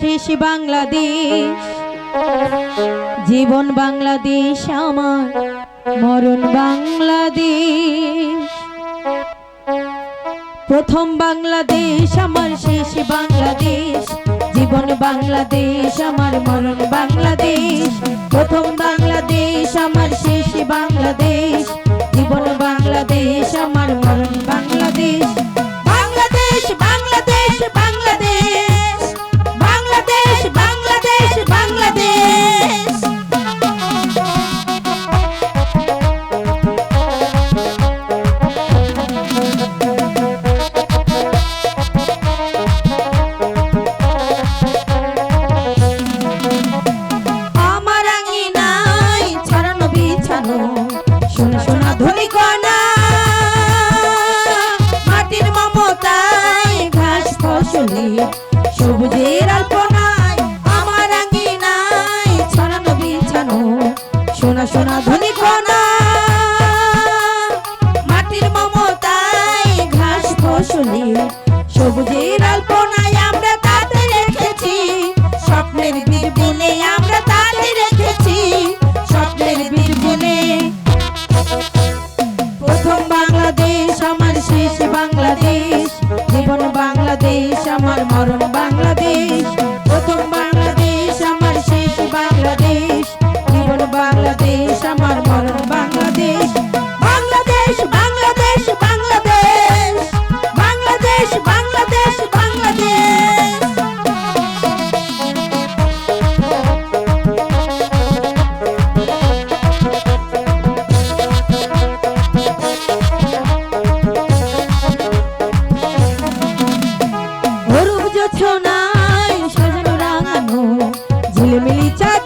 শেষ বাংলাদেশ, জীবন বাংলাদেশ আমার, মরণ বাংলাদেশ। প্রথম বাংলাদেশ আমার, শেষ বাংলাদেশ, জীবন বাংলাদেশ আমার, মরণ বাংলাদেশ। প্রথম বাংলাদেশ আমার, শেষ বাংলাদেশ, জীবন বাংলাদেশ আমার, মরণ বাংলাদেশ। বাংলাদেশ বাংলাদেশ বাংলাদেশ, বাংলাদেশ বাংলাদেশ বাংলাদেশ। আমার আঙিনায় ছড়ানো বিছানো সোনা সোনা ধনী কণা, মাটির মমতায় ঘাস ফসলে সবুজের আলপনায়। আমার আঙিনায় ছড়ানো বিছানো সোনা সোনা ধনী কণা, মাটির মমতায় ঘাস ফসলে সবুজের আলপনায়। আমরা তাতে রেখেছি স্বপ্নের বীজ বুনে, আমরা তাতে রেখেছি স্বপ্নের বীজ বুনে। প্রথম বাংলাদেশ আমার, শেষ বাংলাদেশ, জীবন বাংলাদেশ আমার, মরণ বাংলাদেশ। প্রথম বাংলাদেশ আমার, শেষ বাংলাদেশ, জীবন বাংলাদেশ আমার, মরণ বাংলাদেশ। বাংলাদেশ বাংলাদেশ বাংলাদেশ, বাংলাদেশ বাংলাদেশ বাংলাদেশ। অরূপ জোছনায় সাজানো রাঙানো ঝিলমিলি চাঁদ